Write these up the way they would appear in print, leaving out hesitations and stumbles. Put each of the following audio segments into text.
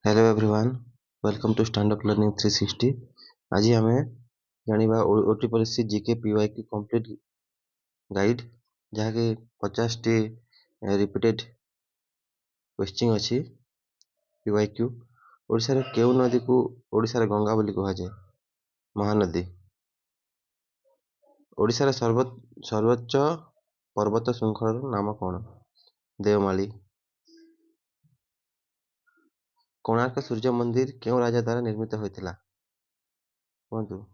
Hello everyone, welcome to stand up learning 360। आज आम जाना ओटी policy GK PYQ complete guide जहाँकि 50टी रिपीटेड क्वेश्चन अच्छी पीवाई क्यू। ओडिशार केउ नदी को ओडिशार गंगा बोली कह जाए? महानदी। ओडिशार सर्वोच्च पर्वत श्रृंखलार नाम कौन? देवमाली। कोणार्क सूर्य मंदिर केउ राजा द्वारा निर्मित होता? कहतु।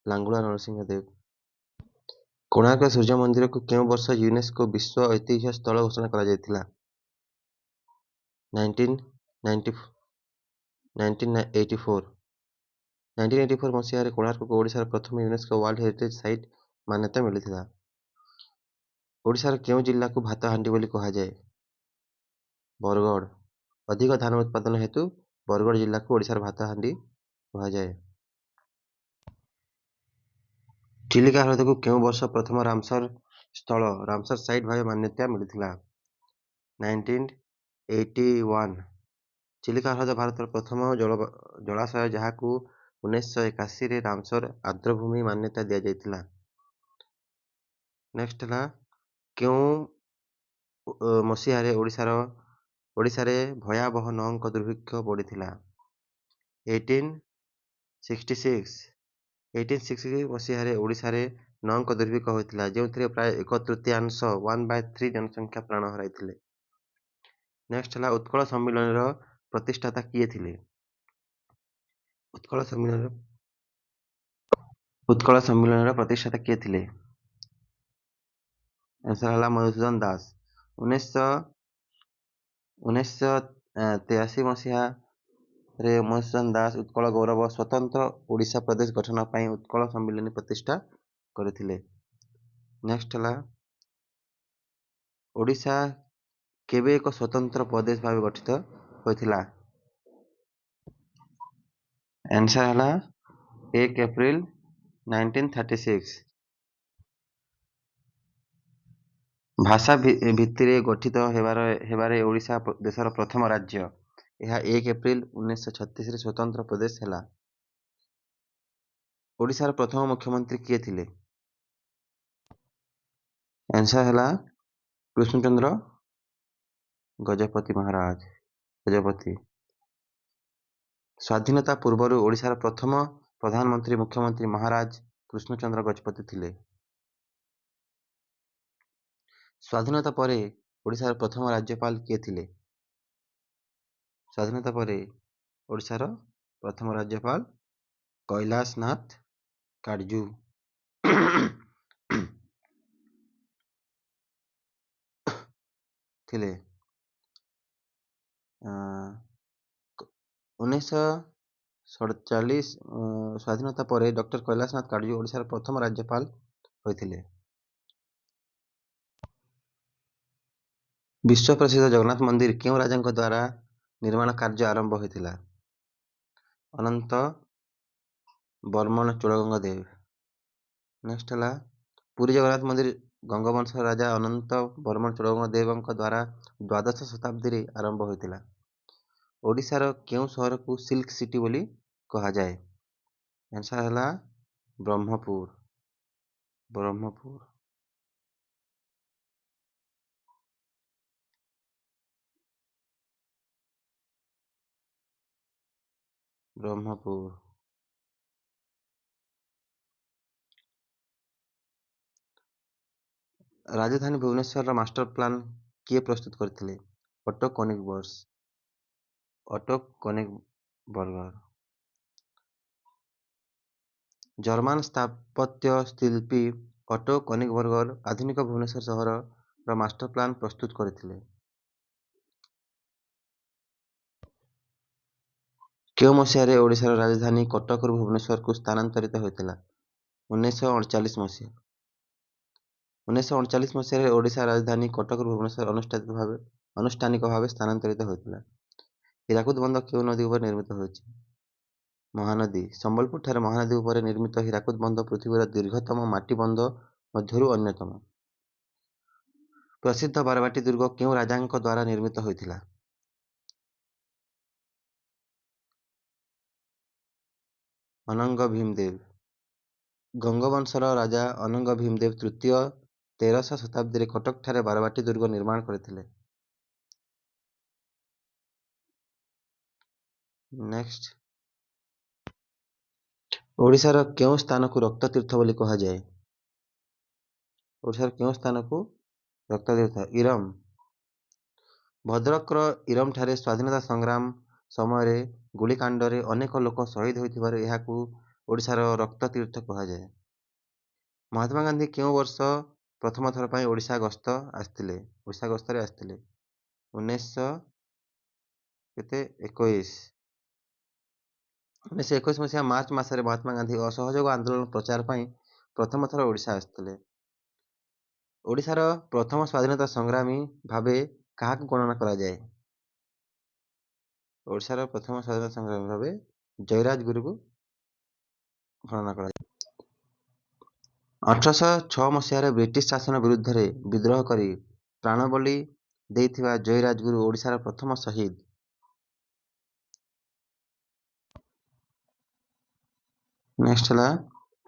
लांगुला नरसिंह देव। कोणार्क सूर्य मंदिर को केउं वर्ष यूनेस्को विश्व ऐतिह्य स्थल घोषणा करा जायतिला? 1984। 1984 मसीह कोणार्क को ओडिशार प्रथम यूनेस्को वर्ल्ड हेरिटेज साइट मान्यता मिलिथिला। ओडिशार केउं जिल्ला को भातहांडी बोली कहा जाए? बरगढ़। अधिक धान उत्पादन हेतु बरगढ़ जिला को ओडिशार भातहांडी कहा जाए। चिलिका ह्रद को केउं वर्ष प्रथम रामसर स्थल रामसर साइट भाव मान्यता मिलिथिला? 1981। चिलिका ह्रद भारतर प्रथम जलाशय जहाकू 1981 रामसर आर्द्रभूमि मान्यता दिया जायतिला। नेक्स्ट है केउं मसीहारे ओडिशारे भयावह नौंक दुर्भिक्ष पड़िथिला? 1866। 1866 मसीहारे ओडिशारे नौंक दुर्भिक्ष होइतिला जेउथिरे प्राय 1/3 1/3 जनसंख्या प्राण हराइथिले। नेक्स्ट है उत्कल सम्मिलनर प्रतिष्ठाता किए थिले? उत्कल सम्मिलनर प्रतिष्ठाता किए थिले? आंसर है मधुसूदन दास। 1983 मसीहा रे मधुसूदन दास उत्कल गौरव स्वतंत्र ओडिशा प्रदेश गठन ପାଇଁ उत्कल सम्मिलनी प्रतिष्ठा କରିଥିଲେ। नेक्स्ट है ओडिशा केबे एक स्वतंत्र प्रदेश भाव गठित होइथिला? आंसर है 1 एप्रिल 1936। भाषा भित्तिरे गठित हेबारे ओडिशा देशर प्रथम राज्य। यह 1 एप्रिल 1936 स्वतंत्र प्रदेश हैला। ओडिशार प्रथम मुख्यमंत्री किए थिले? आंसर है कृष्णचंद्र गजपति महाराज। गजपति। स्वाधीनता पूर्व ओडिशार प्रथम प्रधानमंत्री मुख्यमंत्री महाराज कृष्णचंद्र गजपति थिले। स्वाधीनता परे ओडिशार प्रथम राज्यपाल किए थिले? स्वाधीनता परे ओडिशार प्रथम राज्यपाल कैलाश नाथ काटजू थिले। 1947 स्वाधीनता परे डॉक्टर कैलाश नाथ काटजू ओडिशार प्रथम राज्यपाल होइथिले। विश्व प्रसिद्ध जगन्नाथ मंदिर केउं राजांक द्वारा निर्माण कार्य आरंभ होइथिला? अनंत बर्मन चोड़गंग देव। नेक्स्ट है पुरी जगन्नाथ मंदिर गंगवंश राजा अनंत बर्मन चोड़गंग देवଙ୍କ द्वारा द्वादश शताब्दी रे आरंभ होइथिला। ओडिशार केउं शहर को सिल्क सिटी बोली कहा जाए? आंसर है ब्रह्मपुर। ब्रह्मपुर। ब्रह्मपुर। राजधानी भुवनेश्वर मास्टर प्लान किए प्रस्तुत करथिले? ऑटो कोनिगबर्ग। ऑटो कोनिगबर्गर। जर्मान स्थापत्य शिल्पी ऑटो कोनिगबर्गर आधुनिक भुवनेश्वर सहर मास्टर प्लान प्रस्तुत करथिले? केउं मसीहारे ओडिशार राजधानी कटक भुवनेश्वर को स्थानांतरित होइतिला? 1948 मसीहा। 1948 मसीहारे ओडिशा राजधानी कटक भुवनेश्वर अनुष्ठानिक भाव स्थानांतरित होइतिला। हीराकुद बंध केउं नदी उपर निर्मित होइछि? महानदी। संबलपुर ठारे महानदी उपर निर्मित हीराकुद बंध पृथ्वीर दीर्घतम माटी बंध मध्यरु अन्यतम। प्रसिद्ध बारबाटी दुर्ग केउं राजांक द्वारा निर्मित होइतिला? ଅନଙ୍ଗ ଭୀମଦେବ। ଗଙ୍ଗବଂଶର ରାଜା ଅନଙ୍ଗ ଭୀମଦେବ ତୃତୀୟ 13ଶ ଶତାବ୍ଦୀରେ କଟକଠାରେ ବାରବାଟୀ ଦୁର୍ଗ ନିର୍ମାଣ କରିଥିଲେ। ନେକ୍ସଟ, ଓଡ଼ିଶାର କେଉଁ ସ୍ଥାନକୁ ରକ୍ତତୀର୍ଥ ବୋଲି କୁହାଯାଏ? ଓଡ଼ିଶାର କେଉଁ ସ୍ଥାନକୁ ରକ୍ତତୀର୍ଥ? ଇରମ। ଭଦ୍ରକର ଇରମଠାରେ ସ୍ୱାଧୀନତା ସଂଗ୍ରାମ ସମୟରେ ଗୁଳିକାଣ୍ଡରେ ଅନେକ ଲୋକ ଶହୀଦ ହୋଇଥିବାରୁ ଏହାକୁ ଓଡ଼ିଶାର ରକ୍ତତୀର୍ଥ କୁହାଯାଏ। ମହାତ୍ମା ଗାନ୍ଧୀ କେଉଁ ବର୍ଷ ପ୍ରଥମ ଥର ପାଇଁ ଓଡ଼ିଶା ଗସ୍ତରେ ଆସିଥିଲେ? 1921 ମସିହା ମାର୍ଚ୍ଚ ମାସରେ ମହାତ୍ମା ଗାନ୍ଧୀ ଅସହଯୋଗ ଆନ୍ଦୋଳନ ପ୍ରଚାର ପାଇଁ ପ୍ରଥମ ଥର ଓଡ଼ିଶା ଆସିଥିଲେ। ଓଡ଼ିଶାର ପ୍ରଥମ ସ୍ୱାଧୀନତା ସଂଗ୍ରାମୀ ଭାବେ କାହାକୁ ଗଣନା କରାଯାଏ? ଓଡ଼ିଶାର ପ୍ରଥମ ସ୍ୱାଧୀନତା ସଂଗ୍ରାମୀ ଭାବେ ଜୟୀରାଜଗୁରୁଙ୍କୁ ଗଣନା କରାଯାଏ। 1806 ମସିହାରେ ବ୍ରିଟିଶ ଶାସନ ବିରୁଦ୍ଧରେ ବିଦ୍ରୋହ କରି ପ୍ରାଣବଳି ଦେଇଥିବା ଜୟୀରାଜଗୁରୁ ଓଡ଼ିଶାର ପ୍ରଥମ ଶହୀଦ। ନେକ୍ସଟ ହେଲା,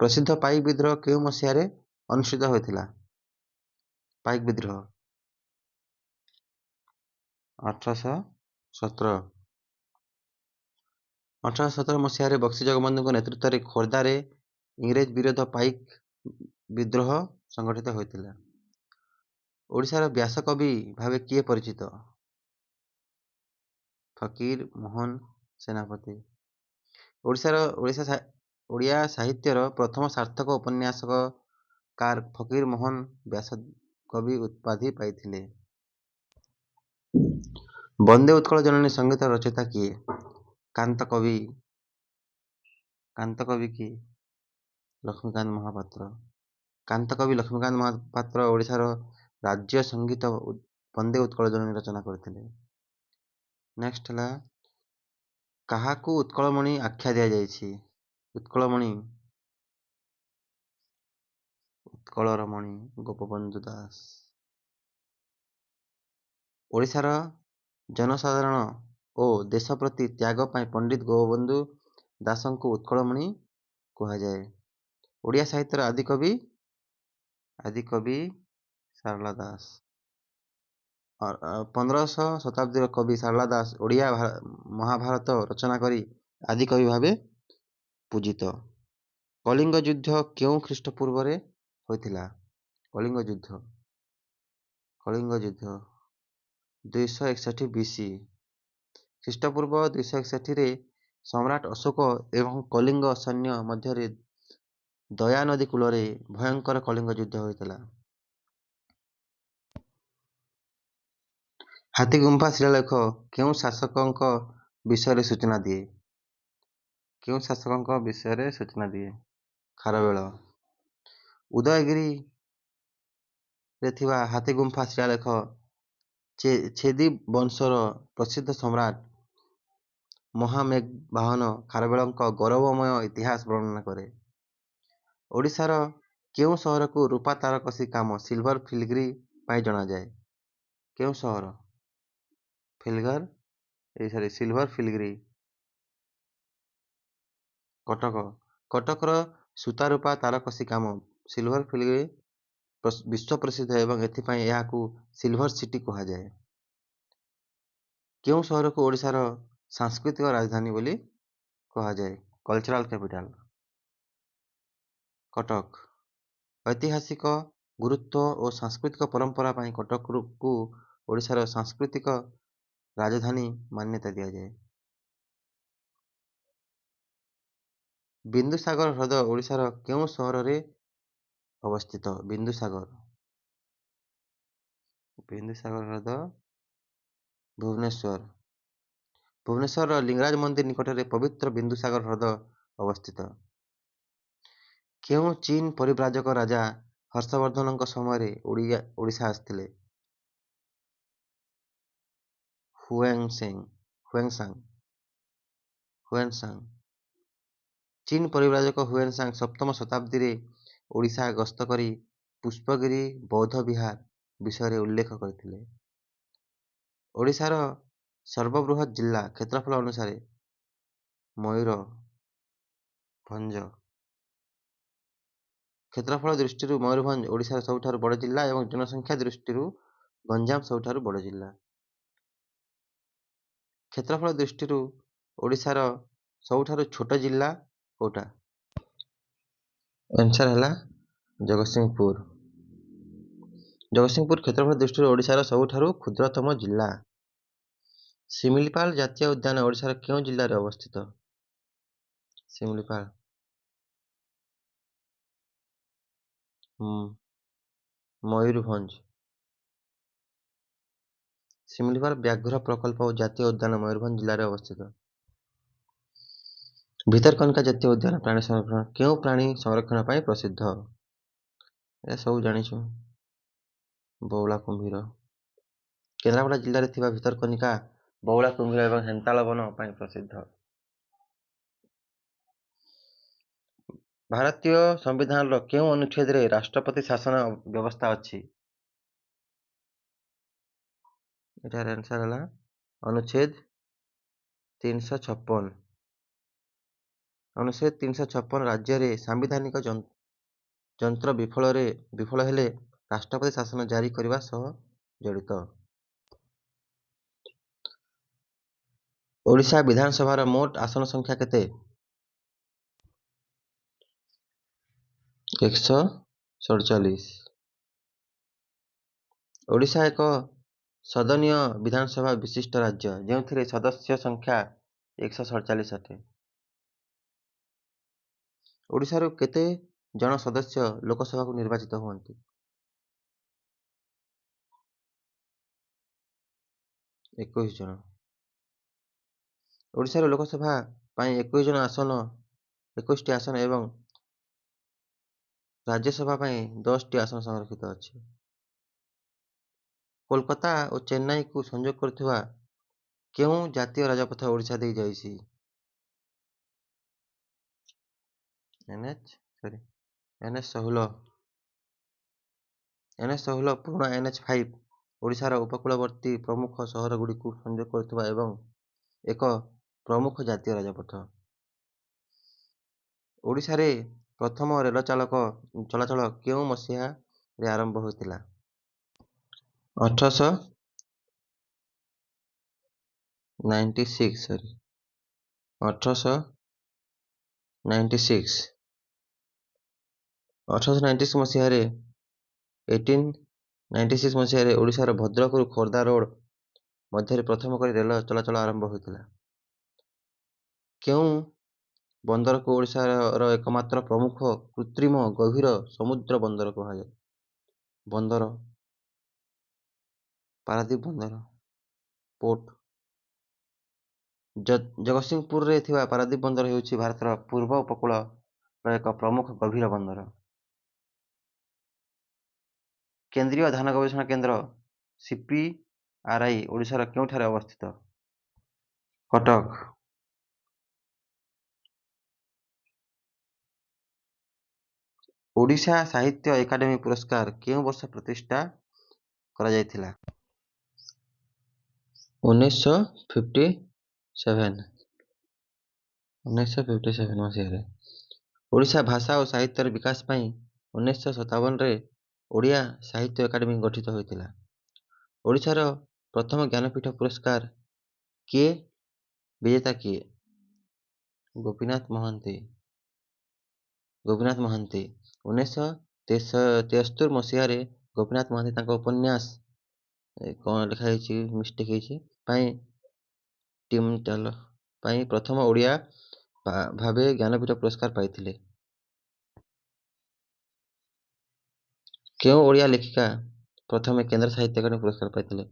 ପ୍ରସିଦ୍ଧ ପାଇକ ବିଦ୍ରୋହ କେଉଁ ମସିହାରେ ଅନୁଷ୍ଠିତ ହୋଇଥିଲା? ପାଇକ ବିଦ୍ରୋହ 1817। 1817 ମସିହାରେ ବକ୍ସି ଜଗବନ୍ଧୁଙ୍କ ନେତୃତ୍ୱରେ ଖୋର୍ଦ୍ଧାରେ ଇଂରେଜ ବିରୋଧ ପାଇକ ବିଦ୍ରୋହ ସଂଗଠିତ ହୋଇଥିଲା। ଓଡ଼ିଶାର ବ୍ୟାସକବି ଭାବେ କିଏ ପରିଚିତ? ଫକୀର ମୋହନ ସେନାପତି। ଓଡ଼ିଆ ସାହିତ୍ୟର ପ୍ରଥମ ସାର୍ଥକ ଉପନ୍ୟାସକାର ଫକୀର ମୋହନ ବ୍ୟାସକବି ଉପାଧି ପାଇଥିଲେ। ବନ୍ଦେ ଉତ୍କଳ ଜନନୀ ସଙ୍ଗୀତର ରଚୟିତା କିଏ? କାନ୍ତକବି କିଏ? ଲକ୍ଷ୍ମୀକାନ୍ତ ମହାପାତ୍ର। କାନ୍ତକବି ଲକ୍ଷ୍ମୀକାନ୍ତ ମହାପାତ୍ର ଓଡ଼ିଶାର ରାଜ୍ୟ ସଙ୍ଗୀତ ବନ୍ଦେ ଉତ୍କଳ ଜନନୀ ରଚନା କରିଥିଲେ। ନେକ୍ସଟ ହେଲା, କାହାକୁ ଉତ୍କଳମଣି ଆଖ୍ୟା ଦିଆଯାଇଛି? ଉତ୍କଳମଣି ଉତ୍କଳର ମଣି ଗୋପବନ୍ଧୁ ଦାସ। ଓଡ଼ିଶାର ଜନସାଧାରଣ ଓ ଦେଶ ପ୍ରତି ତ୍ୟାଗ ପାଇଁ ପଣ୍ଡିତ ଗୋପବନ୍ଧୁ ଦାସଙ୍କୁ ଉତ୍କଳମଣି କୁହାଯାଏ। ଓଡ଼ିଆ ସାହିତ୍ୟର ଆଦିକବି ଶାରଳା ଦାସ। 15ଶ ଶତାବ୍ଦୀର କବି ଶାରଳା ଦାସ ଓଡ଼ିଆ ମହାଭାରତ ରଚନା କରି ଆଦିକବି ଭାବେ ପୂଜିତ। କଳିଙ୍ଗ ଯୁଦ୍ଧ କେଉଁ ଖ୍ରୀଷ୍ଟପୂର୍ବରେ ହୋଇଥିଲା? କଳିଙ୍ଗ ଯୁଦ୍ଧ 261 BC। ଖ୍ରୀଷ୍ଟପୂର୍ବ 261ରେ ସମ୍ରାଟ ଅଶୋକ ଏବଂ କଳିଙ୍ଗ ସୈନ୍ୟ ମଧ୍ୟରେ ଦୟା ନଦୀ କୂଳରେ ଭୟଙ୍କର କଳିଙ୍ଗ ଯୁଦ୍ଧ ହୋଇଥିଲା। ହାତୀଗୁମ୍ଫା ଶିଳାଲେଖ କେଉଁ ଶାସକଙ୍କ ବିଷୟରେ ସୂଚନା ଦିଏ? ଖାରବେଳ। ଉଦୟଗିରିରେ ଥିବା ହାତୀଗୁମ୍ଫା ଶିଳାଲେଖ ଛେଦି ବଂଶର ପ୍ରସିଦ୍ଧ ସମ୍ରାଟ ମହାମେଘବାହନ ଖାରବେଳଙ୍କ ଗୌରବମୟ ଇତିହାସ ବର୍ଣ୍ଣନା କରେ। ଓଡ଼ିଶାର କେଉଁ ସହରକୁ ରୂପା ତାରକସି କାମ ସିଲଭର ଫିଲିଗ୍ରୀ ପାଇଁ ଜଣାଯାଏ? କେଉଁ ସହର? Silver filigree. କଟକ। କଟକର ସୂତାରୂପା ତାରକସି କାମ ସିଲଭର ଫିଲିଗ୍ରୀ ବିଶ୍ୱ ପ୍ରସିଦ୍ଧ ଏବଂ ଏଥିପାଇଁ ଏହାକୁ ସିଲଭର ସିଟି କୁହାଯାଏ। କେଉଁ ସହରକୁ ଓଡ଼ିଶାର ସାଂସ୍କୃତିକ ରାଜଧାନୀ ବୋଲି କୁହାଯାଏ? Cultural capital. କଟକ। ଐତିହାସିକ ଗୁରୁତ୍ୱ ଓ ସାଂସ୍କୃତିକ ପରମ୍ପରା ପାଇଁ କଟକକୁ ଓଡ଼ିଶାର ସାଂସ୍କୃତିକ ରାଜଧାନୀ ମାନ୍ୟତା ଦିଆଯାଏ। ବିନ୍ଦୁସାଗର ହ୍ରଦ ଓଡ଼ିଶାର କେଉଁ ସହରରେ ଅବସ୍ଥିତ? ବିନ୍ଦୁସାଗର ହ୍ରଦ ଭୁବନେଶ୍ୱର। ଭୁବନେଶ୍ୱରର ଲିଙ୍ଗରାଜ ମନ୍ଦିର ନିକଟରେ ପବିତ୍ର ବିନ୍ଦୁସାଗର ହ୍ରଦ ଅବସ୍ଥିତ। କେଉଁ ଚୀନ ପରିବ୍ରାଜକ ରାଜା ହର୍ଷବର୍ଦ୍ଧନଙ୍କ ସମୟରେ ଓଡ଼ିଶା ଆସିଥିଲେ? ହୁଏନସାଂ। ଚୀନ ପରିବ୍ରାଜକ ହୁଏନସାଂ ସପ୍ତମ ଶତାବ୍ଦୀରେ ଓଡ଼ିଶା ଗସ୍ତ କରି ପୁଷ୍ପଗିରି ବୌଦ୍ଧ ବିହାର ବିଷୟରେ ଉଲ୍ଲେଖ କରିଥିଲେ। ଓଡ଼ିଶାର ସର୍ବବୃହତ ଜିଲ୍ଲା କ୍ଷେତ୍ରଫଳ ଅନୁସାରେ ଭଞ୍ଜ। କ୍ଷେତ୍ରଫଳ ଦୃଷ୍ଟିରୁ ମୟୂରଭଞ୍ଜ ଓଡ଼ିଶାର ସବୁଠାରୁ ବଡ଼ ଜିଲ୍ଲା ଏବଂ ଜନସଂଖ୍ୟା ଦୃଷ୍ଟିରୁ ଗଞ୍ଜାମ ସବୁଠାରୁ ବଡ଼ ଜିଲ୍ଲା। କ୍ଷେତ୍ରଫଳ ଦୃଷ୍ଟିରୁ ଓଡ଼ିଶାର ସବୁଠାରୁ ଛୋଟ ଜିଲ୍ଲା କୋଉଟା? ଆନ୍ସର ହେଲା ଜଗତସିଂହପୁର। ଜଗତସିଂହପୁର କ୍ଷେତ୍ରଫଳ ଦୃଷ୍ଟିରୁ ଓଡ଼ିଶାର ସବୁଠାରୁ କ୍ଷୁଦ୍ରତମ ଜିଲ୍ଲା। ଶିମିଳିପାଳ ଜାତୀୟ ଉଦ୍ୟାନ ଓଡ଼ିଶାର କେଉଁ ଜିଲ୍ଲାରେ ଅବସ୍ଥିତ? ଶିମିଳିପାଳ ମୟୂରଭଞ୍ଜ। ଶିମିଳିପାଳ ବ୍ୟାଘ୍ର ପ୍ରକଳ୍ପ ଓ ଜାତୀୟ ଉଦ୍ୟାନ ମୟୂରଭଞ୍ଜ ଜିଲ୍ଲାରେ ଅବସ୍ଥିତ। ଭିତରକନିକା ଜାତୀୟ ଉଦ୍ୟାନ ପ୍ରାଣୀ ସଂରକ୍ଷଣ କେଉଁ ପ୍ରାଣୀ ସଂରକ୍ଷଣ ପାଇଁ ପ୍ରସିଦ୍ଧ? ଏସବୁ ଜାଣିଛୁ। ବଉଳା କୁମ୍ଭୀର। କେନ୍ଦ୍ରାପଡ଼ା ଜିଲ୍ଲାରେ ଥିବା ଭିତରକନିକା ବଉଳା କୁମ୍ଭୀର ଏବଂ ହେନ୍ତାଳ ବନ ପାଇଁ ପ୍ରସିଦ୍ଧ। ଭାରତୀୟ ସମ୍ବିଧାନର କେଉଁ ଅନୁଚ୍ଛେଦରେ ରାଷ୍ଟ୍ରପତି ଶାସନ ବ୍ୟବସ୍ଥା ଅଛି? ଏଟାର ଆନ୍ସର ହେଲା ଅନୁଚ୍ଛେଦ 356। ଅନୁଚ୍ଛେଦ 356 ରାଜ୍ୟରେ ସାମ୍ବିଧାନିକ ଯନ୍ତ୍ର ବିଫଳ ହେଲେ ରାଷ୍ଟ୍ରପତି ଶାସନ ଜାରି କରିବା ସହ ଜଡ଼ିତ। ଓଡ଼ିଶା ବିଧାନସଭାର ମୋଟ ଆସନ ସଂଖ୍ୟା କେତେ? 147। ଓଡ଼ିଶା ଏକ ସଦନୀୟ ବିଧାନସଭା ବିଶିଷ୍ଟ ରାଜ୍ୟ ଯେଉଁଥିରେ ସଦସ୍ୟ ସଂଖ୍ୟା 147 ଅଟେ। ଓଡ଼ିଶାରୁ କେତେ ଜଣ ସଦସ୍ୟ ଲୋକସଭାକୁ ନିର୍ବାଚିତ ହୁଅନ୍ତି? 21 ଜଣ। ଓଡ଼ିଶାର ଲୋକସଭା ପାଇଁ 21ଟି ଆସନ ଏବଂ ରାଜ୍ୟସଭା ପାଇଁ 10ଟି ଆସନ ସଂରକ୍ଷିତ ଅଛି। କୋଲକାତା ଓ ଚେନ୍ନାଇକୁ ସଂଯୋଗ କରୁଥିବା କେଉଁ ଜାତୀୟ ରାଜପଥ ଓଡ଼ିଶା ଦେଇ ଯାଇଛି? NH16। NH16 ପୁରୁଣା NH5 ଓଡ଼ିଶାର ଉପକୂଳବର୍ତ୍ତୀ ପ୍ରମୁଖ ସହରଗୁଡ଼ିକୁ ସଂଯୋଗ କରୁଥିବା ଏବଂ ଏକ ପ୍ରମୁଖ ଜାତୀୟ ରାଜପଥ। ଓଡ଼ିଶାରେ ପ୍ରଥମ ରେଳ ଚଳାଚଳ କେଉଁ ମସିହାରେ ଆରମ୍ଭ ହୋଇଥିଲା? 1896। 1896 ମସିହାରେ ଓଡ଼ିଶାର ଭଦ୍ରକରୁ ଖୋର୍ଦ୍ଧା ରୋଡ ମଧ୍ୟରେ ପ୍ରଥମ କରି ରେଳ ଚଳାଚଳ ଆରମ୍ଭ ହୋଇଥିଲା। କେଉଁ ବନ୍ଦରକୁ ଓଡ଼ିଶାର ଏକମାତ୍ର ପ୍ରମୁଖ କୃତ୍ରିମ ଗଭୀର ସମୁଦ୍ର ବନ୍ଦର କୁହାଯାଏ? ବନ୍ଦର ପାରାଦୀପ ବନ୍ଦର ପୋର୍ଟ। ଜଗତସିଂହପୁରରେ ଥିବା ପାରାଦୀପ ବନ୍ଦର ହେଉଛି ଭାରତର ପୂର୍ବ ଉପକୂଳର ଏକ ପ୍ରମୁଖ ଗଭୀର ବନ୍ଦର। କେନ୍ଦ୍ରୀୟ ଧାନ ଗବେଷଣା କେନ୍ଦ୍ର CPRI ଓଡ଼ିଶାର କେଉଁଠାରେ ଅବସ୍ଥିତ? କଟକ। ଓଡ଼ିଶା ସାହିତ୍ୟ ଏକାଡେମୀ ପୁରସ୍କାର କେଉଁ ବର୍ଷ ପ୍ରତିଷ୍ଠା କରାଯାଇଥିଲା? 1957 ମସିହାରେ। ଓଡ଼ିଶା ଭାଷା ଓ ସାହିତ୍ୟର ବିକାଶ ପାଇଁ 1957ରେ ଓଡ଼ିଆ ସାହିତ୍ୟ ଏକାଡେମୀ ଗଠିତ ହୋଇଥିଲା। ଓଡ଼ିଶାର ପ୍ରଥମ ଜ୍ଞାନପୀଠ ପୁରସ୍କାର ବିଜେତା କିଏ? ଗୋପୀନାଥ ମହାନ୍ତି। 1973 ମସିହାରେ ଗୋପୀନାଥ ମହାନ୍ତି ତାଙ୍କ ଉପନ୍ୟାସ କ'ଣ ଲେଖା ହେଇଛି ମିଷ୍ଟେକ୍ ହେଇଛି ପାଇଁ ପ୍ରଥମ ଓଡ଼ିଆ ଭାବେ ଜ୍ଞାନପୀଠ ପୁରସ୍କାର ପାଇଥିଲେ। କେଉଁ ଓଡ଼ିଆ ଲେଖିକା ପ୍ରଥମେ କେନ୍ଦ୍ର ସାହିତ୍ୟ ଏକାଡେମୀ ପୁରସ୍କାର ପାଇଥିଲେ?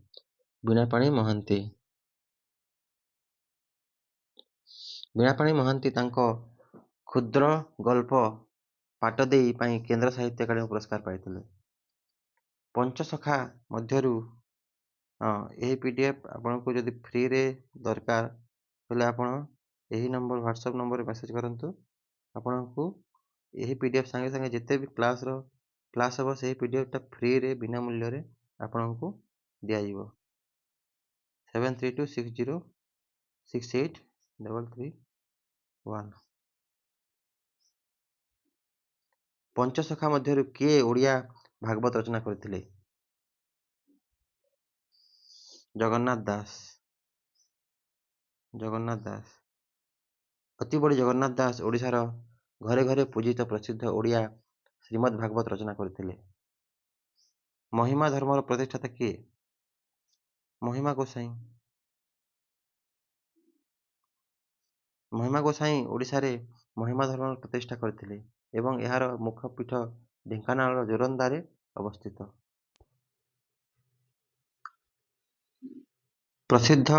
ବୀଣାପାଣି ମହାନ୍ତି। ବୀଣାପାଣି ମହାନ୍ତି ତାଙ୍କ କ୍ଷୁଦ୍ର ଗଳ୍ପ ପାଟ ଦେଇ ପାଇଁ କେନ୍ଦ୍ର ସାହିତ୍ୟ ଏକାଡେମୀ ପୁରସ୍କାର ପାଇଥିଲେ। ପଞ୍ଚସଖା ମଧ୍ୟରୁ ଏହି PDF ଆପଣଙ୍କୁ ଯଦି ଫ୍ରିରେ ଦରକାର ହେଲେ ଆପଣ ଏହି ହ୍ୱାଟ୍ସଆପ୍ ନମ୍ବରରେ ମେସେଜ୍ କରନ୍ତୁ। ଆପଣଙ୍କୁ ଏହି PDF ସାଙ୍ଗେ ସାଙ୍ଗେ ଯେତେ ବି କ୍ଲାସ୍ ହେବ ସେହି PDFଟା ଫ୍ରିରେ ବିନା ମୂଲ୍ୟରେ ଆପଣଙ୍କୁ ଦିଆଯିବ। 7326068331। ପଞ୍ଚସଖା ମଧ୍ୟରୁ କିଏ ଓଡ଼ିଆ ଭାଗବତ ରଚନା କରିଥିଲେ? ଜଗନ୍ନାଥ ଦାସ। ଜଗନ୍ନାଥ ଦାସ। ଅତିବଡ଼ି ଜଗନ୍ନାଥ ଦାସ ଓଡ଼ିଶାର ଘରେ ଘରେ ପୂଜିତ ପ୍ରସିଦ୍ଧ ଓଡ଼ିଆ ଶ୍ରୀମଦ୍ ଭାଗବତ ରଚନା କରିଥିଲେ। ମହିମା ଧର୍ମର ପ୍ରତିଷ୍ଠାତା କିଏ? ମହିମା ଗୋସାଇଁ। ମହିମା ଗୋସାଇଁ ଓଡ଼ିଶାରେ ମହିମା ଧର୍ମର ପ୍ରତିଷ୍ଠା କରିଥିଲେ ଏବଂ ଏହାର ମୁଖ୍ୟ ପୀଠ ଢେଙ୍କାନାଳର ଜୋରନ୍ଦାରେ ଅବସ୍ଥିତ। ପ୍ରସିଦ୍ଧ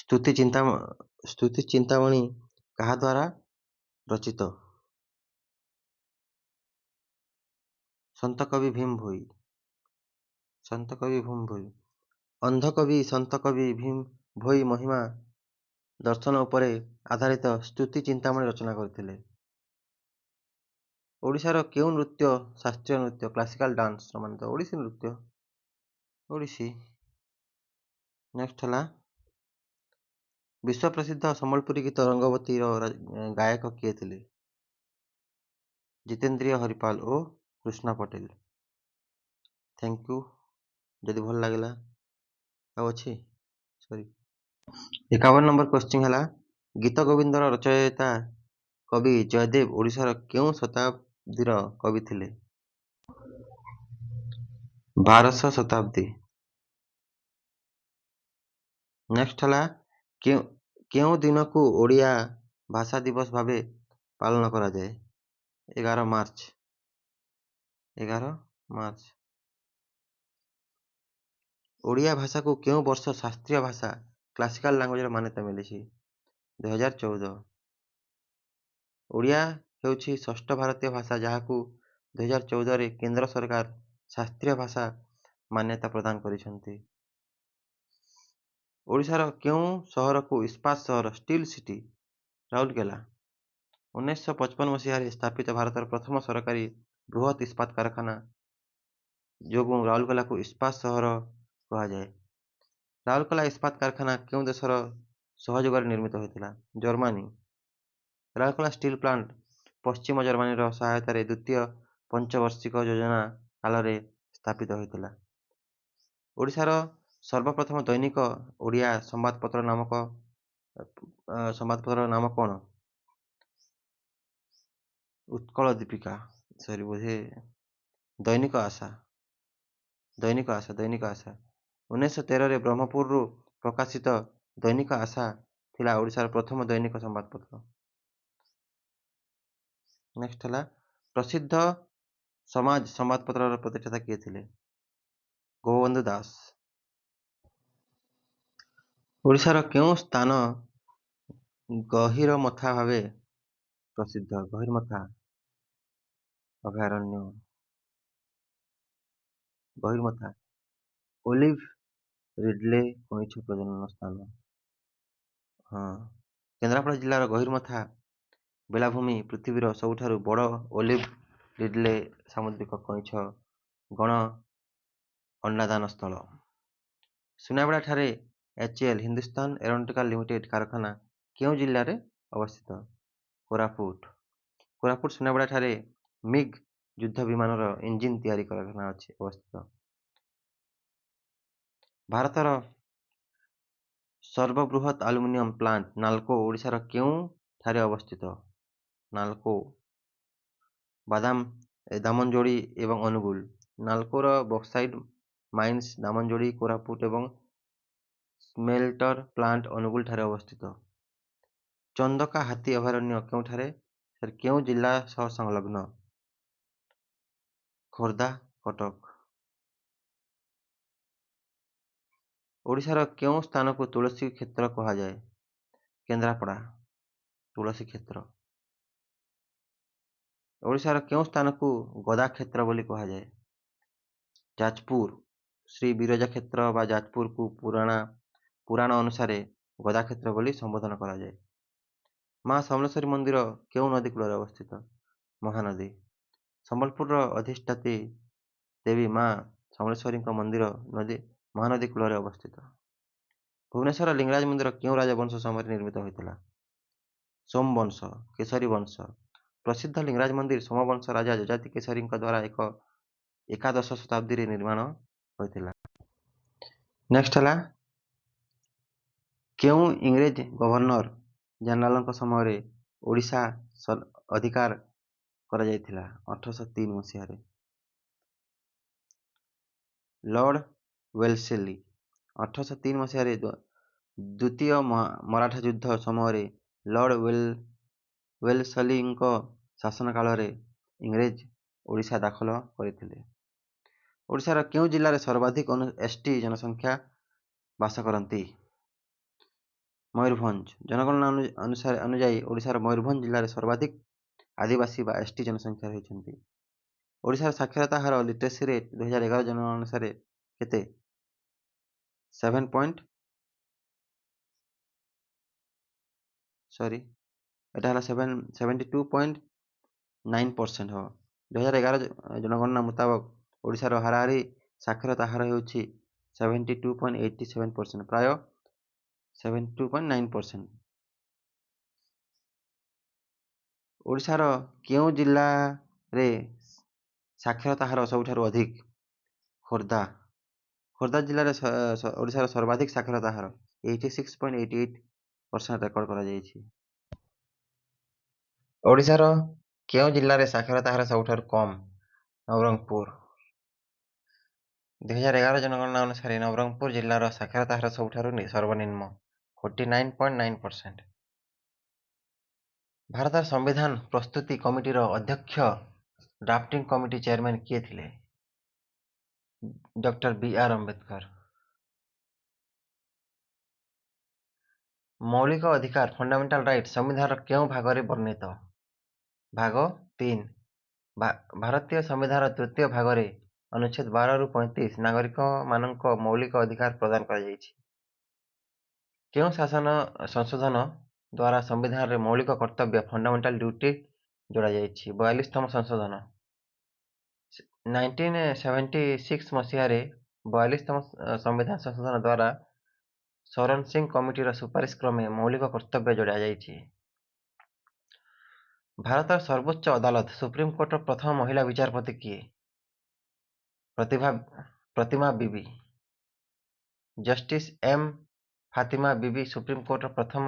ସ୍ତୁତି ଚିନ୍ତାମଣି କାହା ଦ୍ୱାରା ରଚିତ? ସନ୍ଥ କବି ଭୀମ ଭୋଇ। ସନ୍ଥ କବି ଭୀମ ଭୋଇ। ଅନ୍ଧ କବି ସନ୍ଥ କବି ଭୀମ ଭୋଇ ମହିମା ଦର୍ଶନ ଉପରେ ଆଧାରିତ ସ୍ତୁତି ଚିନ୍ତାମଣି ରଚନା କରିଥିଲେ। ଓଡ଼ିଶାର କେଉଁ ନୃତ୍ୟ ଶାସ୍ତ୍ରୀୟ ନୃତ୍ୟ କ୍ଲାସିକାଲ ଡାନ୍ସ ସମାନିତ? ଓଡ଼ିଶୀ ନୃତ୍ୟ। ଓଡ଼ିଶୀ। ନେକ୍ସଟ ହେଲା ବିଶ୍ୱ ପ୍ରସିଦ୍ଧ ସମ୍ବଲପୁରୀ ଗୀତ ରଙ୍ଗବତୀର ଗାୟକ କିଏ ଥିଲେ? ଜିତେନ୍ଦ୍ରିୟ ହରିପାଲ ଓ କୃଷ୍ଣା ପଟେଲ। Thank you. ଯଦି ଭଲ ଲାଗିଲା ଆଉ ଅଛି ସରି। 51 ନମ୍ବର କ୍ୱେଶ୍ଚିନ୍ ହେଲା ଗୀତ ଗୋବିନ୍ଦର ରଚୟିତା କବି ଜୟଦେବ ଓଡ଼ିଶାର କେଉଁ ଶତାବ୍ଦୀର କବି ଥିଲେ? 12ଶ ଶତାବ୍ଦୀ। ନେକ୍ସଟ ହେଲା କେଉଁ ଦିନକୁ ଓଡ଼ିଆ ଭାଷା ଦିବସ ଭାବେ ପାଳନ କରାଯାଏ? 11 ମାର୍ଚ୍ଚ। 11 ମାର୍ଚ୍ଚ। ଓଡ଼ିଆ ଭାଷାକୁ କେଉଁ ବର୍ଷ ଶାସ୍ତ୍ରୀୟ ଭାଷା କ୍ଲାସିକାଲ ଲାଙ୍ଗୁଏଜର ମାନ୍ୟତା ମିଳିଛି? 2014। ଓଡ଼ିଆ ହେଉଛି ଷଷ୍ଠ ଭାରତୀୟ ଭାଷା ଯାହାକୁ 2014ରେ କେନ୍ଦ୍ର ସରକାର ଶାସ୍ତ୍ରୀୟ ଭାଷା ମାନ୍ୟତା ପ୍ରଦାନ କରିଛନ୍ତି। ଓଡ଼ିଶାର କେଉଁ ସହରକୁ ଇସ୍ପାତ ସହର ଷ୍ଟିଲ୍ ସିଟି? ରାଉରକେଲା। 1955 ମସିହାରେ ସ୍ଥାପିତ ଭାରତର ପ୍ରଥମ ସରକାରୀ ବୃହତ ଇସ୍ପାତ କାରଖାନା ଯୋଗୁଁ ରାଉରକେଲାକୁ ଇସ୍ପାତ ସହର କୁହାଯାଏ। ରାଉରକେଲା ଇସ୍ପାତ କାରଖାନା କେଉଁ ଦେଶର ସହଯୋଗରେ ନିର୍ମିତ ହୋଇଥିଲା? ଜର୍ମାନୀ। ରାଉରକେଲା ଷ୍ଟିଲ୍ ପ୍ଲାଣ୍ଟ ପଶ୍ଚିମ ଜର୍ମାନୀର ସହାୟତାରେ ଦ୍ୱିତୀୟ ପଞ୍ଚବାର୍ଷିକ ଯୋଜନା କାଳରେ ସ୍ଥାପିତ ହୋଇଥିଲା। ଓଡ଼ିଶାର ସର୍ବପ୍ରଥମ ଦୈନିକ ଓଡ଼ିଆ ସମ୍ବାଦପତ୍ରର ନାମ କ'ଣ? ଉତ୍କଳ ଦୀପିକା। ସରି ବୋଧେ ଦୈନିକ ଆଶା। ଦୈନିକ ଆଶା। 1913ରେ ବ୍ରହ୍ମପୁରରୁ ପ୍ରକାଶିତ ଦୈନିକ ଆଶା ଥିଲା ଓଡ଼ିଶାର ପ୍ରଥମ ଦୈନିକ ସମ୍ବାଦପତ୍ର। ନେକ୍ସଟ ହେଲା ପ୍ରସିଦ୍ଧ ସମାଜ ସମ୍ବାଦପତ୍ରର ପ୍ରତିଷ୍ଠାତା କିଏ ଥିଲେ? ଗୋପବନ୍ଧୁ ଦାସ। ଓଡ଼ିଶାର କେଉଁ ସ୍ଥାନ ଗହୀରମଥା ଭାବେ ପ୍ରସିଦ୍ଧ? ଗହୀରମଥା ଅଭୟାରଣ୍ୟ। ଗହୀରମଥା। ଓଲିଭ ରିଡଲେ କଇଁଛ ପ୍ରଜନନ ସ୍ଥାନ। ହଁ। କେନ୍ଦ୍ରାପଡ଼ା ଜିଲ୍ଲାର ଗହୀରମଥା ବେଳାଭୂମି ପୃଥିବୀର ସବୁଠାରୁ ବଡ଼ ଓଲିଭ ରିଡଲେ ସାମୁଦ୍ରିକ କଇଁଛ ଗଣ ଅଣ୍ଡାଦାନ ସ୍ଥଳ। ସୁନାବେଡ଼ାଠାରେ HAL ହିନ୍ଦୁସ୍ତାନ ଏରୋନଟିକାଲ ଲିମିଟେଡ୍ କାରଖାନା କେଉଁ ଜିଲ୍ଲାରେ ଅବସ୍ଥିତ? କୋରାପୁଟ। କୋରାପୁଟ ସୁନାବେଡ଼ାଠାରେ ମିଗ୍ ଯୁଦ୍ଧ ବିମାନର ଇଞ୍ଜିନ ତିଆରି କାରଖାନା ଅଛି ଅବସ୍ଥିତ। ଭାରତର ସର୍ବବୃହତ ଆଲୁମିନିୟମ ପ୍ଲାଣ୍ଟ ନାଲକୋ ଓଡ଼ିଶାର କେଉଁଠାରେ ଅବସ୍ଥିତ? ନାଲକୋ। ଦାମନଯୋଡ଼ି ଏବଂ ଅନୁଗୁଳ। ନାଲକୋର ବକ୍ସାଇଟ୍ ମାଇନ୍ସ ଦାମନଯୋଡ଼ି କୋରାପୁଟ ଏବଂ ସ୍ମେଲଟର ପ୍ଲାଣ୍ଟ ଅନୁଗୁଳଠାରେ ଅବସ୍ଥିତ। ଚନ୍ଦକା ହାତୀ ଅଭୟାରଣ୍ୟ କେଉଁଠାରେ କେଉଁ ଜିଲ୍ଲା ସହ ସଂଲଗ୍ନ? ଖୋର୍ଦ୍ଧା କଟକ। ଓଡ଼ିଶାର କେଉଁ ସ୍ଥାନକୁ ତୁଳସୀ କ୍ଷେତ୍ର କୁହାଯାଏ? କେନ୍ଦ୍ରାପଡ଼ା। ତୁଳସୀ କ୍ଷେତ୍ର। ଓଡ଼ିଶାର କେଉଁ ସ୍ଥାନକୁ ଗଦାକ୍ଷେତ୍ର ବୋଲି କୁହାଯାଏ? ଯାଜପୁର। ଶ୍ରୀ ବିରଜା କ୍ଷେତ୍ର ବା ଯାଜପୁରକୁ ପୁରାଣ ଅନୁସାରେ ଗଦାକ୍ଷେତ୍ର ବୋଲି ସମ୍ବୋଧନ କରାଯାଏ। ମା ସମଲେଶ୍ୱରୀ ମନ୍ଦିର କେଉଁ ନଦୀ କୂଳରେ ଅବସ୍ଥିତ? ମହାନଦୀ। ସମ୍ବଲପୁରର ଅଧିଷ୍ଠାତ୍ରୀ ଦେବୀ ମା ସମଲେଶ୍ୱରୀଙ୍କ ମନ୍ଦିର ମହାନଦୀ କୂଳରେ ଅବସ୍ଥିତ। ଭୁବନେଶ୍ୱର ଲିଙ୍ଗରାଜ ମନ୍ଦିର କେଉଁ ରାଜବଂଶ ସମୟରେ ନିର୍ମିତ ହୋଇଥିଲା? ସୋମବଂଶ। କେଶରୀ ବଂଶ। ପ୍ରସିଦ୍ଧ ଲିଙ୍ଗରାଜ ମନ୍ଦିର ସୋମବଂଶ ରାଜା ଯଯାତି କେଶରୀଙ୍କ ଦ୍ୱାରା ଏକାଦଶ ଶତାବ୍ଦୀରେ ନିର୍ମାଣ ହୋଇଥିଲା। ନେକ୍ସଟ ହେଲା କେଉଁ ଇଂରେଜ ଗଭର୍ଣ୍ଣର ଜେନେରାଲଙ୍କ ସମୟରେ ଓଡ଼ିଶା ଅଧିକାର କରାଯାଇଥିଲା? 1803 ମସିହାରେ। ଲର୍ଡ ୱେଲସ୍ଲି 1803 ମସିହାରେ ଦ୍ୱିତୀୟ ମରାଠା ଯୁଦ୍ଧ ସମୟରେ ଲର୍ଡ ୱେଲସ୍ଲିଙ୍କ ଶାସନ କାଳରେ ଇଂରେଜ ଓଡ଼ିଶା ଦଖଲ କରିଥିଲେ। ଓଡ଼ିଶାର କେଉଁ ଜିଲ୍ଲାରେ ସର୍ବାଧିକ ଏସ୍.ଟି. ଜନସଂଖ୍ୟା ବାସ କରନ୍ତି? ମୟୂରଭଞ୍ଜ। ଜନଗଣନା ଅନୁଯାୟୀ ଓଡ଼ିଶାର ମୟୂରଭଞ୍ଜ ଜିଲ୍ଲାରେ ସର୍ବାଧିକ ଆଦିବାସୀ ବା ଏସ୍.ଟି. ଜନସଂଖ୍ୟା ରହିଛନ୍ତି। ଓଡ଼ିଶାର ସାକ୍ଷରତା ହାର ଲିଟରେସି ରେଟ୍ 2011 ଜନଗଣନା ଅନୁସାରେ କେତେ? 72.9% ହେବ। 2011 ଜନଗଣନା ମୁତାବକ ଓଡ଼ିଶାର ହାରାହାରି ସାକ୍ଷରତା ହାର ହେଉଛି 72.87%, ପ୍ରାୟ 72.9%। ଓଡ଼ିଶାର କେଉଁ ଜିଲ୍ଲାରେ ସାକ୍ଷରତା ହାର ସବୁଠାରୁ ଅଧିକ? ଖୋର୍ଦ୍ଧା। ଖୋର୍ଦ୍ଧା ଜିଲ୍ଲାରେ ଓଡ଼ିଶାର ସର୍ବାଧିକ ସାକ୍ଷରତା ହାର 86.88% ରେକର୍ଡ କରାଯାଇଛି। ଓଡ଼ିଶାର କେଉଁ ଜିଲ୍ଲାରେ ସାକ୍ଷରତା ହାର ସବୁଠାରୁ କମ୍? ନବରଙ୍ଗପୁର। 2011 ଜନଗଣନା ଅନୁସାରେ ନବରଙ୍ଗପୁର ଜିଲ୍ଲାର ସାକ୍ଷରତା ହାର ସବୁଠାରୁ ସର୍ବନିମ୍ନ 49.9%। ଭାରତର ସମ୍ବିଧାନ ପ୍ରସ୍ତୁତି କମିଟିର ଅଧ୍ୟକ୍ଷ ଡ୍ରାଫ୍ଟିଂ କମିଟି ଚେୟାରମ୍ୟାନ୍ କିଏ ଥିଲେ? ଡକ୍ଟର ବି.ଆର୍. ଆମ୍ବେଦକର। ମୌଳିକ ଅଧିକାର ଫଣ୍ଡାମେଣ୍ଟାଲ ରାଇଟ୍ ସମ୍ବିଧାନର କେଉଁ ଭାଗରେ ବର୍ଣ୍ଣିତ? ଭାଗ 3। ଭାରତୀୟ ସମ୍ବିଧାନର ତୃତୀୟ ଭାଗରେ ଅନୁଚ୍ଛେଦ 12ରୁ 35 ନାଗରିକମାନଙ୍କ ମୌଳିକ ଅଧିକାର ପ୍ରଦାନ କରାଯାଇଛି। କେଉଁ ସଂଶୋଧନ ଦ୍ୱାରା ସମ୍ବିଧାନରେ ମୌଳିକ କର୍ତ୍ତବ୍ୟ ଫଣ୍ଡାମେଣ୍ଟାଲ ଡ୍ୟୁଟି ଯୋଡ଼ାଯାଇଛି? 42ତମ ସଂଶୋଧନ। 1976 ମସିହାରେ 42ତମ ସମ୍ବିଧାନ ସଂଶୋଧନ ଦ୍ୱାରା ଶରଣ ସିଂ କମିଟିର ସୁପାରିଶ କ୍ରମେ ମୌଳିକ କର୍ତ୍ତବ୍ୟ ଯୋଡ଼ାଯାଇଛି। ଭାରତର ସର୍ବୋଚ୍ଚ ଅଦାଲତ ସୁପ୍ରିମକୋର୍ଟର ପ୍ରଥମ ମହିଳା ବିଚାରପତି କିଏ? ପ୍ରତିମା ବିବି। Justice M. ଫାତିମା ବିବି ସୁପ୍ରିମକୋର୍ଟର ପ୍ରଥମ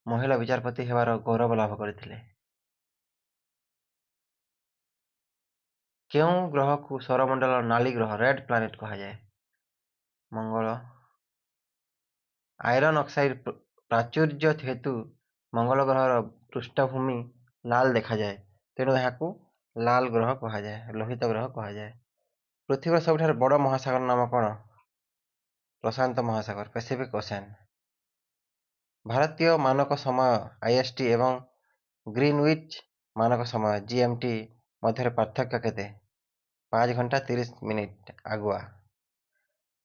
ମହିଳା ବିଚାରପତି ହେବାର ଗୌରବ ଲାଭ କରିଥିଲେ। କେଉଁ ଗ୍ରହକୁ ସୌରମଣ୍ଡଳର ନାଲି ଗ୍ରହ ରେଡ୍ ପ୍ଲାନେଟ୍ କୁହାଯାଏ? ମଙ୍ଗଳ। ଆଇରନ୍ ଅକ୍ସାଇଡ୍ ପ୍ରାଚୁର୍ଯ୍ୟ ହେତୁ ମଙ୍ଗଳ ଗ୍ରହର ପୃଷ୍ଠଭୂମି ଲାଲ ଦେଖାଯାଏ, ତେଣୁ ଏହାକୁ ଲାଲ ଗ୍ରହ କୁହାଯାଏ, ଲୋହିତ ଗ୍ରହ କୁହାଯାଏ। ପୃଥିବୀର ସବୁଠାରୁ ବଡ଼ ମହାସାଗର ନାମ କ'ଣ? ପ୍ରଶାନ୍ତ ମହାସାଗର, ପାସିଫିକ୍ ଓସେନ୍। ଭାରତୀୟ ମାନକ ସମୟ IST ଏବଂ ଗ୍ରୀନୱିଚ୍ ମାନକ ସମୟ GMT ମଧ୍ୟରେ ପାର୍ଥକ୍ୟ କେତେ? 5 ଘଣ୍ଟା 30 ମିନିଟ୍ ଆଗୁଆ।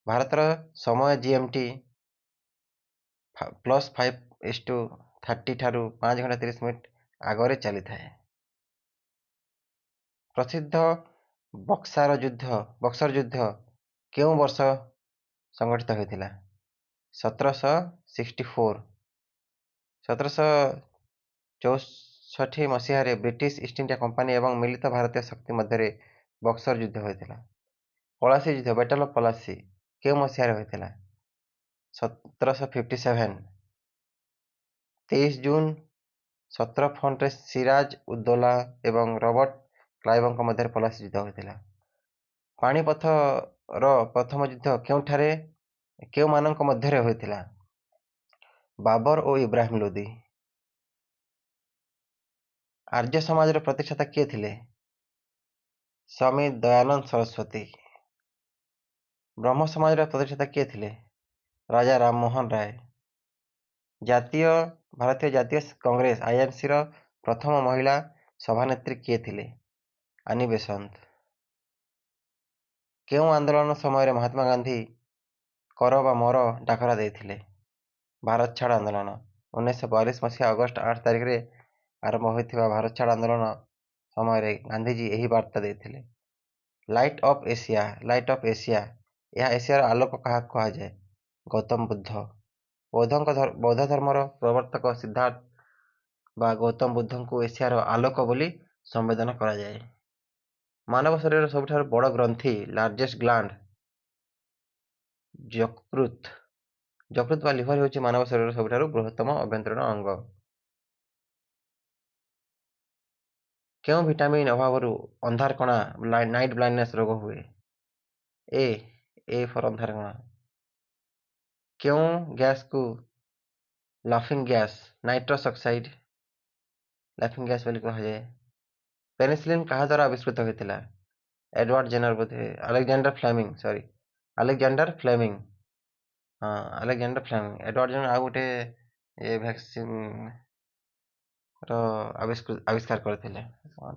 ଭାରତର ସମୟ GMT +5:30 ଠାରୁ 5 ଘଣ୍ଟା 30 ମିନିଟ୍ ଆଗରେ ଚାଲିଥାଏ। ପ୍ରସିଦ୍ଧ ବକ୍ସାର ଯୁଦ୍ଧ କେଉଁ ବର୍ଷ ସଂଗଠିତ ହୋଇଥିଲା? 1764। 1764 ମସିହାରେ ବ୍ରିଟିଶ ଇଷ୍ଟ ଇଣ୍ଡିଆ କମ୍ପାନୀ ଏବଂ ମିଳିତ ଭାରତୀୟ ଶକ୍ତି ମଧ୍ୟରେ ବକ୍ସର ଯୁଦ୍ଧ ହୋଇଥିଲା। ପଳାସୀ ଯୁଦ୍ଧ ବ୍ୟାଟଲ୍ ଅଫ୍ ପଳାସୀ କେଉଁ ମସିହାରେ ହୋଇଥିଲା? 1757। 23 ଜୁନ୍ 17 ସିରାଜ ଉଦ୍ଦୌଲା ଏବଂ ରବର୍ଟ କ୍ଲାଇଭଙ୍କ ମଧ୍ୟରେ ପଳାସୀ ଯୁଦ୍ଧ ହୋଇଥିଲା। ପାଣିପଥର ପ୍ରଥମ ଯୁଦ୍ଧ କେଉଁମାନଙ୍କ ମଧ୍ୟରେ ହୋଇଥିଲା? ବାବର ଓ ଇବ୍ରାହିମ ଲୋଦି। ଆର୍ଯ୍ୟ ସମାଜର ପ୍ରତିଷ୍ଠାତା କିଏ ଥିଲେ? ସ୍ୱାମୀ ଦୟାନନ୍ଦ ସରସ୍ୱତୀ। ବ୍ରହ୍ମ ସମାଜର ପ୍ରତିଷ୍ଠାତା କିଏ ଥିଲେ? ରାଜା ରାମମୋହନ ରାୟ। ଭାରତୀୟ ଜାତୀୟ କଂଗ୍ରେସ INCର ପ୍ରଥମ ମହିଳା ସଭାନେତ୍ରୀ କିଏ ଥିଲେ? ଆନି ବେସନ୍ତ। କେଉଁ ଆନ୍ଦୋଳନ ସମୟରେ ମହାତ୍ମା ଗାନ୍ଧୀ କର ବା ମର ଡାକରା ଦେଇଥିଲେ? ଭାରତ ଛାଡ଼ ଆନ୍ଦୋଳନ। 1942 ମସିହା ଅଗଷ୍ଟ 8 ତାରିଖରେ ଆରମ୍ଭ ହୋଇଥିବା ଭାରତ ଛାଡ଼ ଆନ୍ଦୋଳନ ସମୟରେ ଗାନ୍ଧିଜୀ ଏହି ବାର୍ତ୍ତା ଦେଇଥିଲେ। ଲାଇଟ୍ ଅଫ୍ ଏସିଆ ଏହା ଏସିଆର ଆଲୋକ କାହାକୁ କୁହାଯାଏ? ଗୌତମ ବୁଦ୍ଧ। ବୌଦ୍ଧ ଧର୍ମର ପ୍ରବର୍ତ୍ତକ ସିଦ୍ଧାର୍ଥ ବା ଗୌତମ ବୁଦ୍ଧଙ୍କୁ ଏସିଆର ଆଲୋକ ବୋଲି ସମ୍ବୋଧନ କରାଯାଏ। ମାନବ ଶରୀରର ସବୁଠାରୁ ବଡ଼ ଗ୍ରନ୍ଥି ଲାର୍ଜେଷ୍ଟ ଗ୍ଲାଣ୍ଡ ଯକୃତ। ଯକୃତ ବା ଲିଭର ହେଉଛି ମାନବ ଶରୀରର ସବୁଠାରୁ ବୃହତ୍ତମ ଆଭ୍ୟନ୍ତରୀଣ ଅଙ୍ଗ। କେଉଁ ଭିଟାମିନ୍ ଅଭାବରୁ ଅନ୍ଧାର କଣା ନାଇଟ୍ ବ୍ଲାଇଣ୍ଡନେସ୍ ରୋଗ ହୁଏ? ଏ ଫର ଅନ୍ଧାର କଣା। କେଉଁ ଗ୍ୟାସକୁ ଲାଫିଂ ଗ୍ୟାସ୍ ନାଇଟ୍ରସ୍ ଅକ୍ସାଇଡ୍ ଲାଫିଂ ଗ୍ୟାସ୍ ବୋଲି କୁହାଯାଏ? ପେନିସିଲିନ୍ କାହା ଦ୍ୱାରା ଆବିଷ୍କୃତ ହୋଇଥିଲା? ଏଡୱାର୍ଡ ଜେନର ବୋଧେ ଆଲେକ୍ଜାଣ୍ଡାର ଫ୍ଲେମିଂ। ହଁ, ଆଲେକ୍ଜାଣ୍ଡାର ଫ୍ଲେମିଂ। ଏଡୱାର୍ଡ ଜେନର ଆଉ ଗୋଟେ ଭ୍ୟାକ୍ସିନ୍ ର ଆବିଷ୍କାର କରିଥିଲେ,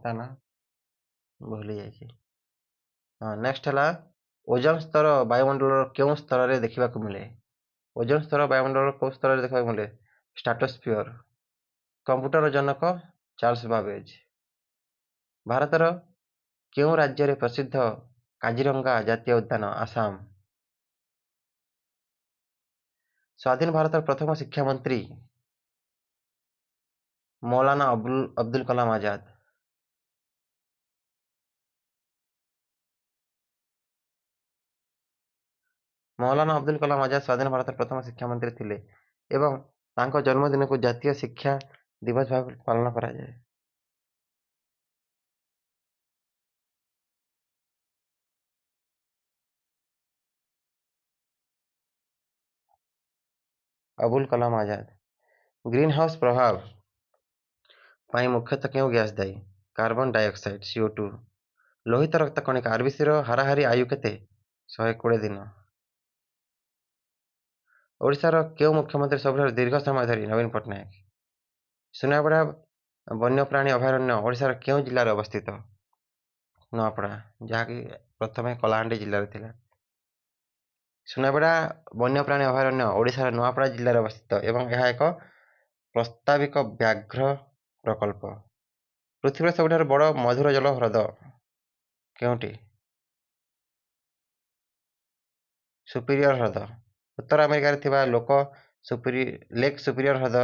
ତା ନା ଭୁଲି ଯାଇଛି। ହଁ, ନେକ୍ସଟ ହେଲା ଓଜୋନ ସ୍ତର ବାୟୁମଣ୍ଡଳର କେଉଁ ସ୍ତରରେ ଦେଖିବାକୁ ମିଳେ? ଓଜୋନ ସ୍ତର ବାୟୁମଣ୍ଡଳର କେଉଁ ସ୍ତରରେ ଦେଖିବାକୁ ମିଳେ? ଷ୍ଟ୍ରାଟୋସ୍ଫିୟର। କମ୍ପ୍ୟୁଟର ଜନକ ଚାର୍ଲସ ବାବେଜ। ଭାରତର କେଉଁ ରାଜ୍ୟରେ ପ୍ରସିଦ୍ଧ କାଜିରଙ୍ଗା ଜାତୀୟ ଉଦ୍ୟାନ? ଆସାମ। ସ୍ୱାଧୀନ ଭାରତର ପ୍ରଥମ ଶିକ୍ଷାମନ୍ତ୍ରୀ ମୌଲାନା ଅବୁଲ କଲାମ ଆଜାଦ। ମୌଲାନା ଅବୁଲ କଲାମ ଆଜାଦ ସ୍ୱାଧୀନ ଭାରତର ପ୍ରଥମ ଶିକ୍ଷାମନ୍ତ୍ରୀ ଥିଲେ ଏବଂ ତାଙ୍କ ଜନ୍ମଦିନକୁ ଜାତୀୟ ଶିକ୍ଷା ଦିବସ ଭାବେ ପାଳନ କରାଯାଏ। ଅବୁଲ କଲାମ ଆଜାଦ। ଗ୍ରୀନ ହାଉସ ପ୍ରଭାବ ପାଇଁ ମୁଖ୍ୟତଃ କେଉଁ ଗ୍ୟାସ୍ ଦାୟୀ? Carbon dioxide CO2। ଲୋହିତ ରକ୍ତ କଣିକା ଆରବିସିର ହାରାହାରି ଆୟୁ କେତେ? 120 ଦିନ। ଓଡ଼ିଶାର କେଉଁ ମୁଖ୍ୟମନ୍ତ୍ରୀ ସବୁଠାରୁ ଦୀର୍ଘ ସମୟ ଧରି? ନବୀନ ପଟ୍ଟନାୟକ। ସୁନାବେଡ଼ା ବନ୍ୟପ୍ରାଣୀ ଅଭୟାରଣ୍ୟ ଓଡ଼ିଶାର କେଉଁ ଜିଲ୍ଲାରେ ଅବସ୍ଥିତ? ନୂଆପଡ଼ା, ଯାହାକି ପ୍ରଥମେ କଳାହାଣ୍ଡି ଜିଲ୍ଲାରେ ଥିଲା। ସୁନାବେଡ଼ା ବନ୍ୟପ୍ରାଣୀ ଅଭୟାରଣ୍ୟ ଓଡ଼ିଶାର ନୂଆପଡ଼ା ଜିଲ୍ଲାରେ ଅବସ୍ଥିତ ଏବଂ ଏହା ଏକ ପ୍ରସ୍ତାବିକ ବ୍ୟାଘ୍ର ପ୍ରକଳ୍ପ। ପୃଥିବୀର ସବୁଠାରୁ ବଡ଼ ମଧୁର ଜଳ ହ୍ରଦ କେଉଁଠି? ସୁପିରିୟର ହ୍ରଦ। ଉତ୍ତର ଆମେରିକାରେ ଥିବା ଲେକ୍ ସୁପିରିୟର ହ୍ରଦ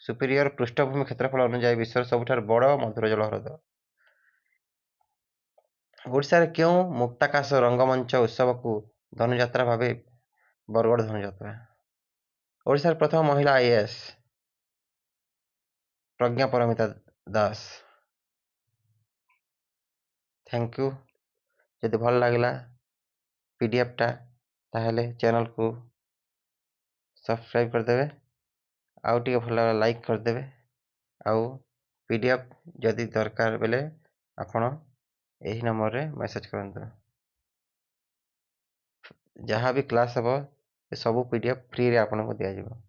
ସୁପିରିୟର ପୃଷ୍ଠଭୂମି କ୍ଷେତ୍ରଫଳ ଅନୁଯାୟୀ ବିଶ୍ୱର ସବୁଠାରୁ ବଡ଼ ମଧୁର ଜଳ ହ୍ରଦ। ଓଡ଼ିଶାରେ କେଉଁ ମୁକ୍ତାକାଶ ରଙ୍ଗମଞ୍ଚ ଉତ୍ସବକୁ ଧନୁଯାତ୍ରା ଭାବେ ବରଗଡ଼ ଧନୁଯାତ୍ରା? ଓଡ଼ିଶାର ପ୍ରଥମ ମହିଳା IAS Pragya Paramita Das. Thank you. ଯଦି ଭଲ ଲାଗିଲା PDFଟା ତାହେଲେ ଚ୍ୟାନେଲକୁ ସବସ୍କ୍ରାଇବ୍ କରିଦେବେ, ଆଉ ଟିକେ ଭଲ ଲାଗିଲା ଲାଇକ୍ କରିଦେବେ, ଆଉ PDF ଯଦି ଦରକାର ବେଲେ ଆପଣ ଏହି ନମ୍ବରରେ ମେସେଜ କରନ୍ତୁ। ଯାହା ବି କ୍ଲାସ୍ ହେବ ସବୁ PDF ଫ୍ରିରେ ଆପଣଙ୍କୁ ଦିଆଯିବ।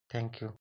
Thank you.